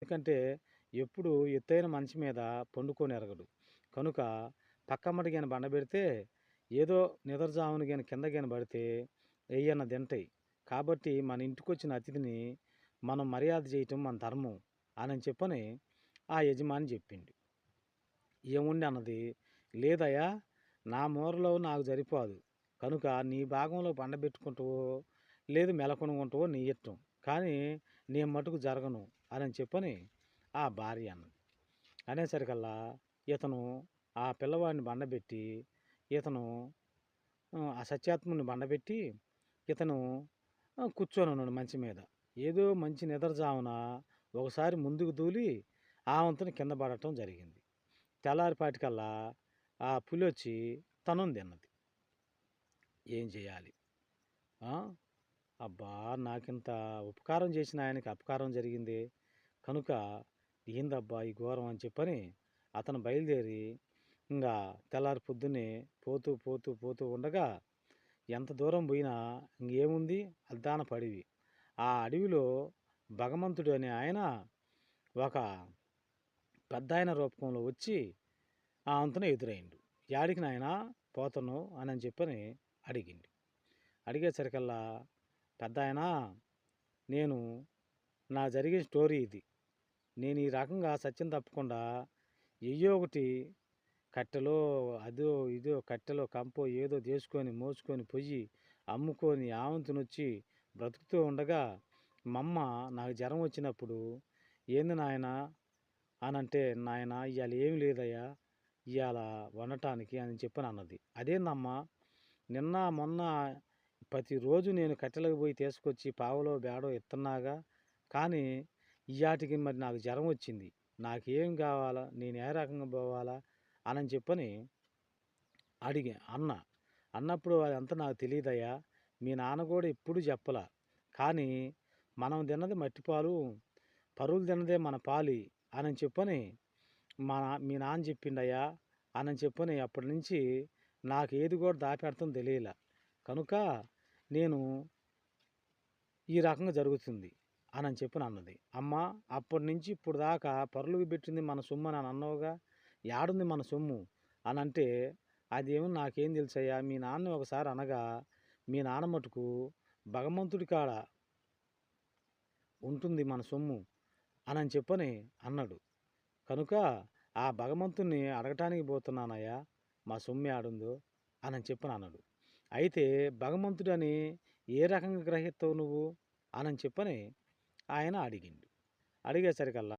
ఎందుకంటే ఎప్పుడు ఎత్తైన మంచి మీద పండుకోనెరగడు. కనుక పక్కమ్మటి గాని బండబెడితే ఏదో నిదర్జామున గాని కింద గాని పడితే ఎయ్యన్న తింటాయి. కాబట్టి మన ఇంటికొచ్చిన అతిథిని మనం మర్యాద చేయటం మన ధర్మం అని చెప్పని ఆ యజమాని చెప్పిండు. ఏముండి అన్నది, లేదయ్యా నా మూరలో నాకు సరిపోదు. కనుక నీ భాగంలో పండబెట్టుకుంటావో, లేదు మెలకొనుకుంటావో నీ ఇష్టం. కానీ నేను మటుకు జరగను అని చెప్పని ఆ భార్య అన్నది. అనేసరికల్లా ఇతను ఆ పిల్లవాడిని బండబెట్టి, ఇతను ఆ సత్యాత్ముడిని బండబెట్టి, ఇతను కూర్చొనున్నాడు మంచం మీద. ఏదో మంచి నిద్రజామున ఒకసారి ముందుకు దూలి ఆ వంతున కింద పడటం జరిగింది. తెల్లారిపాటికల్లా ఆ పులొచ్చి తనుని తిన్నది. ఏం చేయాలి? ఆ! అబ్బా! నాకింత ఉపకారం చేసిన ఆయనకి అపకారం జరిగిందే. కనుక ఏందబ్బా ఈ ఘోరం అని చెప్పని అతను బయలుదేరి ఇంగా తెల్లారి పొద్దున్నే పోతూ ఉండగా ఎంత దూరం పోయినా ఇంగేముంది అద్దాన పడివి. ఆ అడవిలో భగవంతుడు అనే ఆయన ఒక పెద్దాయన రూపంలో వచ్చి ఆ అంతన ఎదురైండు. "యాడికి నాయనా పోతున్నావు" అని చెప్పని అడిగిండు. అడిగేసరికల్లా పెద్దాయనా నేను నా జరిగిన స్టోరీ ఇది. నేను ఈ రకంగా సత్యం తప్పకుండా ఎయ్యో ఒకటి కట్టెలో అదో ఇదో కట్టెలో కంపో ఏదో చేసుకొని మోసుకొని పొయ్యి అమ్ముకొని ఆవంతునొచ్చి బ్రతుకుతూ ఉండగా మమ్మ నాకు జ్వరం వచ్చినప్పుడు ఏంది నాయనా అనంటే, నాయనా ఇయాల ఏమి లేదయ్యా ఇయాల వండటానికి అని చెప్పని అన్నది. అదేందమ్మా నిన్న మొన్న ప్రతిరోజు నేను కట్టెలకు పోయి తీసుకొచ్చి పావలో బేడో ఇత్తన్నాగా కానీ ఇయాటికి మరి నాకు జ్వరం వచ్చింది. నాకేం కావాలా? నేను ఏ రకంగా పోవాలా? అని చెప్పని అన్నా. అన్నప్పుడు అదంతా నాకు తెలీదయ్యా. మీ నాన్న కూడా ఎప్పుడు చెప్పలా. కానీ మనం తిన్నది మట్టిపాలు, పరులు తిన్నదే మన పాలి అని చెప్పని మీ నాన్న చెప్పిండయ్యా అని చెప్పని అప్పటినుంచి నాకు ఏది కూడా దాపెడతం తెలియలా. కనుక నేను ఈ రకంగా జరుగుతుంది అని చెప్పని అన్నది. అమ్మా అప్పటినుంచి ఇప్పుడు దాకా పరులకు పెట్టింది మన సొమ్ము అని అన్నావుగా, యాడుంది మన సొమ్ము అనంటే, అదేమో నాకేం తెలుసయ్యా మీ నాన్న ఒకసారి అనగా, మీ నాన్న మటుకు భగవంతుడి కాడ ఉంటుంది మన సొమ్ము అని చెప్పని అన్నాడు. కనుక ఆ భగవంతుడిని అడగటానికి పోతున్నానయ్యా మా సొమ్ము యాడుందో అని చెప్పని అన్నాడు. అయితే భగవంతుడని ఏ రకంగా గ్రహిస్తావు నువ్వు అని చెప్పని ఆయన అడిగిండు. అడిగేసరికల్లా